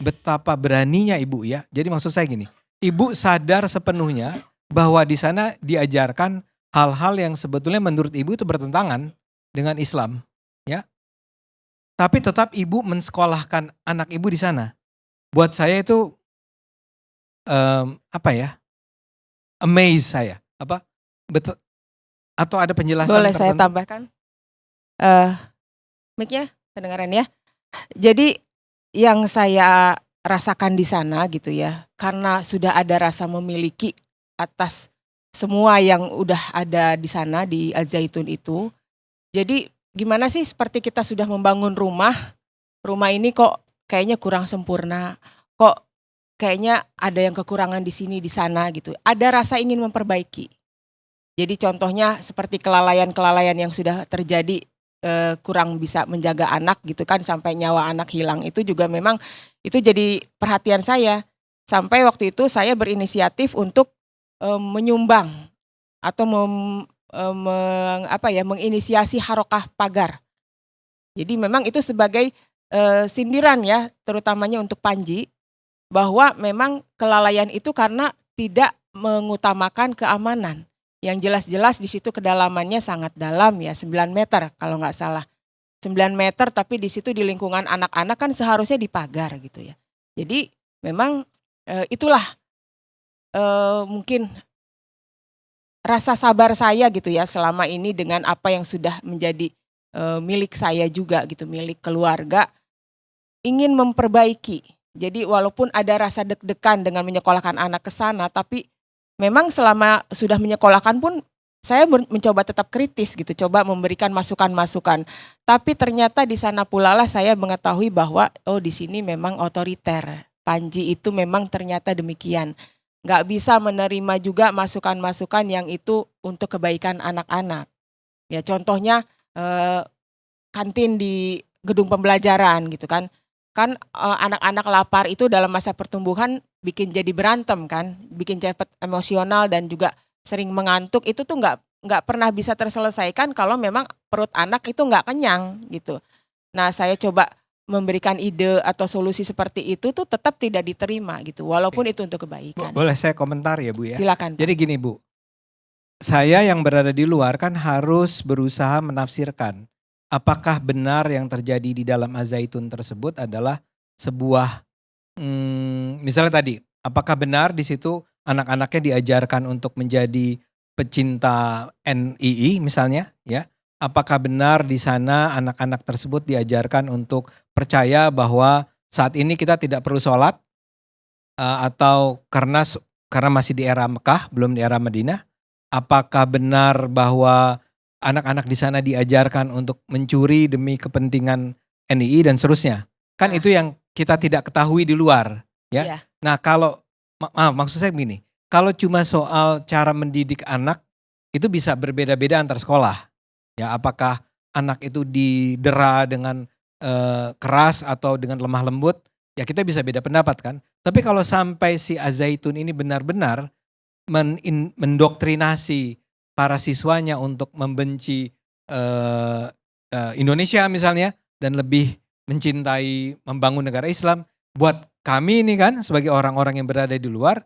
betapa beraninya ibu ya. Jadi maksud saya gini, ibu sadar sepenuhnya bahwa di sana diajarkan hal-hal yang sebetulnya menurut ibu itu bertentangan dengan Islam, ya. Tapi tetap ibu mensekolahkan anak ibu di sana. Buat saya itu apa ya? Amaze saya. Apa? Atau ada penjelasan Boleh saya tertentu? tambahkan? Eh, Mic-nya kedengaran ya? Jadi yang saya rasakan di sana gitu ya, karena sudah ada rasa memiliki atas semua yang udah ada di sana di Al Zaitun itu. Jadi gimana sih seperti kita sudah membangun rumah, rumah ini kok kayaknya kurang sempurna, kok kayaknya ada yang kekurangan di sini di sana gitu. Ada rasa ingin memperbaiki. Jadi contohnya seperti kelalaian-kelalaian yang sudah terjadi, kurang bisa menjaga anak gitu kan sampai nyawa anak hilang, itu juga memang itu jadi perhatian saya. Sampai waktu itu saya berinisiatif untuk, menyumbang atau menginisiasi harokah pagar. Jadi memang itu sebagai, sindiran ya terutamanya untuk Panji, bahwa memang kelalaian itu karena tidak mengutamakan keamanan. Yang jelas-jelas di situ kedalamannya sangat dalam ya, 9 meter kalau nggak salah. 9 meter tapi di situ di lingkungan anak-anak kan seharusnya dipagar gitu ya. Jadi memang, itulah, mungkin rasa sabar saya gitu ya selama ini dengan apa yang sudah menjadi, milik saya juga gitu, milik keluarga, ingin memperbaiki. Jadi walaupun ada rasa deg-degan dengan menyekolahkan anak ke sana, tapi memang selama sudah menyekolahkan pun saya mencoba tetap kritis gitu, coba memberikan masukan-masukan. Tapi ternyata di sana pula lah saya mengetahui bahwa oh di sini memang otoriter. Panji itu memang ternyata demikian. Nggak bisa menerima juga masukan-masukan yang itu untuk kebaikan anak-anak. Ya contohnya kantin di gedung pembelajaran gitu kan. Kan anak-anak lapar itu dalam masa pertumbuhan bikin jadi berantem kan, bikin cepet emosional dan juga sering mengantuk, itu tuh nggak pernah bisa terselesaikan kalau memang perut anak itu nggak kenyang gitu. Nah saya coba memberikan ide atau solusi seperti itu tuh tetap tidak diterima gitu, walaupun Oke. itu untuk kebaikan. Boleh saya komentar ya Bu ya? Silakan Pak. Jadi gini Bu, saya yang berada di luar kan harus berusaha menafsirkan apakah benar yang terjadi di dalam Azaitun tersebut adalah sebuah misalnya tadi, apakah benar di situ anak-anaknya diajarkan untuk menjadi pecinta NII misalnya ya? Apakah benar di sana anak-anak tersebut diajarkan untuk percaya bahwa saat ini kita tidak perlu sholat atau karena masih di era Mekah belum di era Madinah? Apakah benar bahwa anak-anak di sana diajarkan untuk mencuri demi kepentingan NII dan seterusnya? Kan Nah, itu yang kita tidak ketahui di luar, ya. iya. Nah kalau maksud saya begini, kalau cuma soal cara mendidik anak itu bisa berbeda-beda antar sekolah. Ya, apakah anak itu didera dengan keras atau dengan lemah lembut, ya kita bisa beda pendapat kan. Tapi kalau sampai si Azaitun ini benar-benar mendoktrinasi para siswanya untuk membenci Indonesia misalnya dan lebih mencintai membangun negara Islam, buat kami ini kan sebagai orang-orang yang berada di luar,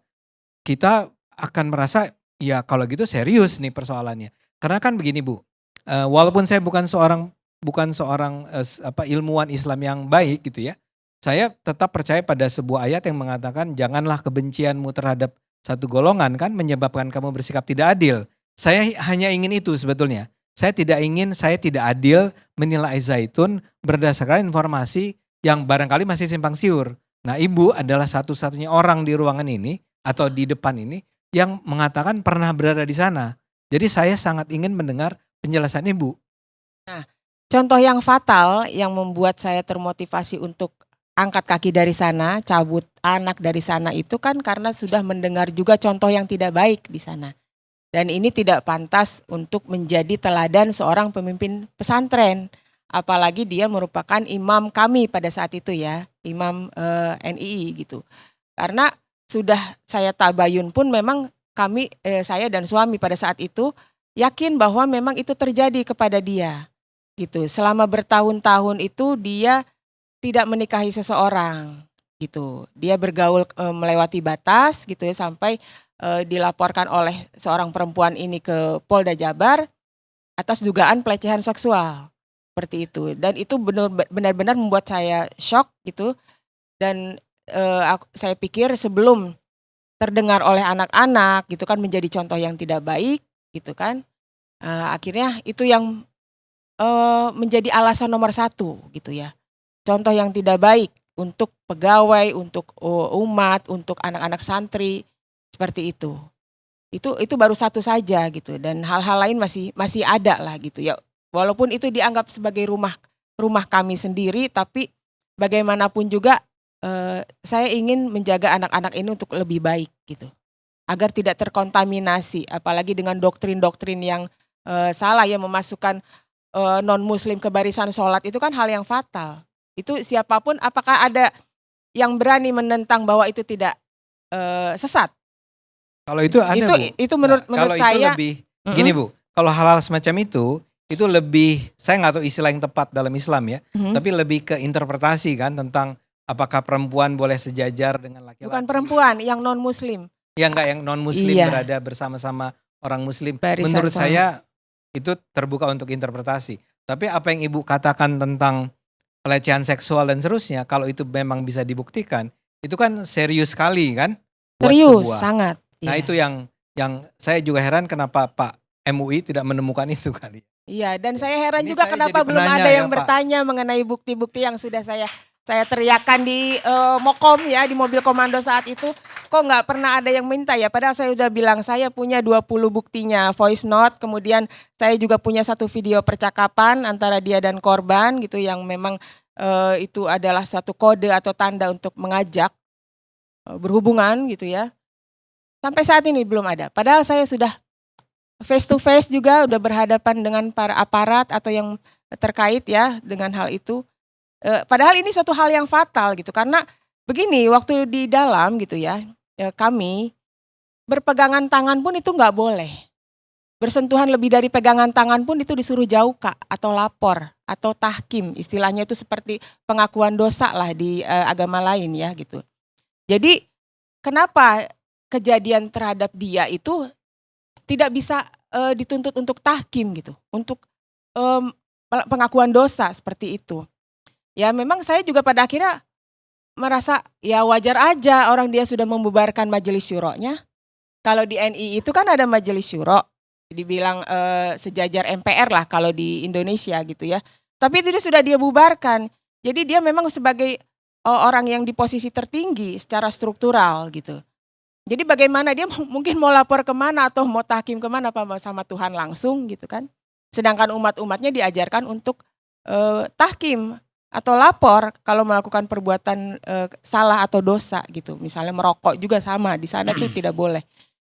kita akan merasa ya kalau gitu serius nih persoalannya. Karena kan begini Bu, walaupun saya bukan seorang ilmuwan Islam yang baik gitu ya, saya tetap percaya pada sebuah ayat yang mengatakan janganlah kebencianmu terhadap satu golongan kan menyebabkan kamu bersikap tidak adil. Saya hanya ingin itu sebetulnya. Saya tidak adil menilai Zaitun berdasarkan informasi yang barangkali masih simpang siur. Nah ibu adalah satu-satunya orang di ruangan ini atau di depan ini yang mengatakan pernah berada di sana. Jadi saya sangat ingin mendengar penjelasan ibu. Nah, contoh yang fatal yang membuat saya termotivasi untuk angkat kaki dari sana, cabut anak dari sana itu kan karena sudah mendengar juga contoh yang tidak baik di sana. Dan ini tidak pantas untuk menjadi teladan seorang pemimpin pesantren. Apalagi dia merupakan imam kami pada saat itu ya, imam NII gitu. Karena sudah saya tabayun pun memang kami, saya dan suami pada saat itu yakin bahwa memang itu terjadi kepada dia gitu. Selama bertahun-tahun itu dia tidak menikahi seseorang. gitu. Dia bergaul melewati batas gitu ya, sampai dilaporkan oleh seorang perempuan ini ke Polda Jabar atas dugaan pelecehan seksual. Seperti itu. Dan itu benar-benar membuat saya shock gitu. Dan saya pikir sebelum terdengar oleh anak-anak gitu kan menjadi contoh yang tidak baik gitu kan. Akhirnya itu yang menjadi alasan nomor satu gitu ya. Contoh yang tidak baik untuk pegawai, untuk umat, untuk anak-anak santri, seperti itu. Itu baru satu saja gitu, dan hal-hal lain masih ada lah gitu ya. Walaupun itu dianggap sebagai rumah kami sendiri, tapi bagaimanapun juga saya ingin menjaga anak-anak ini untuk lebih baik gitu. Agar tidak terkontaminasi, apalagi dengan doktrin-doktrin yang salah ya, memasukkan non-muslim ke barisan sholat, itu kan hal yang fatal. Itu siapapun, apakah ada yang berani menentang bahwa itu tidak sesat? Kalau itu ada, Bu. Itu menurut Kalau itu saya lebih gini, Bu. Kalau hal-hal semacam itu lebih, saya nggak tahu istilah yang tepat dalam Islam ya, tapi lebih ke interpretasi kan, tentang apakah perempuan boleh sejajar dengan laki-laki. bukan perempuan, yang non-muslim. Ya enggak, yang non-muslim Iya. berada bersama-sama orang muslim. Barisan Menurut sholat. saya itu terbuka untuk interpretasi. Tapi apa yang Ibu katakan tentang pelecehan seksual dan seterusnya, kalau itu memang bisa dibuktikan, itu kan serius sekali kan? Buat Serius, sebuah. sangat. Nah Iya. itu yang saya juga heran kenapa Pak MUI tidak menemukan itu kali. Iya, dan saya heran Ini juga saya kenapa jadi belum penanya ada ya, yang Pak. bertanya mengenai bukti-bukti yang sudah saya teriakkan di Mokom ya, di mobil komando saat itu. Kok nggak pernah ada yang minta ya, padahal saya udah bilang saya punya 20 buktinya, voice note, kemudian saya juga punya satu video percakapan antara dia dan korban gitu, yang memang itu adalah satu kode atau tanda untuk mengajak berhubungan gitu ya. Sampai saat ini belum ada, padahal saya sudah face to face juga, udah berhadapan dengan para aparat atau yang terkait ya dengan hal itu. Padahal ini suatu hal yang fatal gitu, karena begini, waktu di dalam gitu ya, kami berpegangan tangan pun itu nggak boleh. Bersentuhan lebih dari pegangan tangan pun itu disuruh jauh Kak, atau lapor, atau tahkim, istilahnya itu seperti pengakuan dosa lah di agama lain ya gitu. Jadi kenapa kejadian terhadap dia itu tidak bisa dituntut untuk tahkim gitu, untuk pengakuan dosa seperti itu. Ya memang saya juga pada akhirnya merasa ya wajar aja orang dia sudah membubarkan majelis syuronya. Kalau di NI itu kan ada majelis syuro, dibilang sejajar MPR lah kalau di Indonesia gitu ya. Tapi itu sudah dia bubarkan. Jadi dia memang sebagai orang yang di posisi tertinggi secara struktural gitu. Jadi bagaimana dia mungkin mau lapor kemana atau mau tahkim kemana, apa sama Tuhan langsung gitu kan. Sedangkan umat-umatnya diajarkan untuk tahkim atau lapor kalau melakukan perbuatan salah atau dosa gitu. Misalnya merokok juga sama, di sana tuh tidak boleh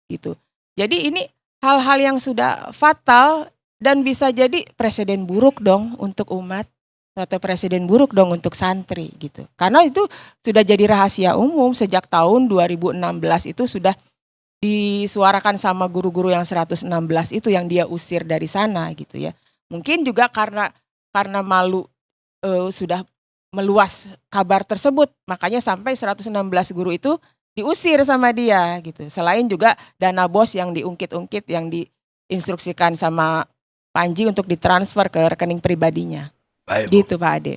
gitu. Jadi ini hal-hal yang sudah fatal dan bisa jadi presiden buruk dong untuk umat, atau presiden buruk dong untuk santri gitu. Karena itu sudah jadi rahasia umum sejak tahun 2016, itu sudah disuarakan sama guru-guru yang 116 itu yang dia usir dari sana gitu ya. Mungkin juga karena malu sudah meluas kabar tersebut, makanya sampai 116 guru itu diusir sama dia gitu. Selain juga dana bos yang diungkit-ungkit, yang diinstruksikan sama Panji untuk ditransfer ke rekening pribadinya. Baik, Bu. Gitu Pak Ade.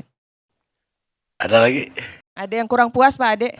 Ada lagi? Ada yang kurang puas Pak Ade?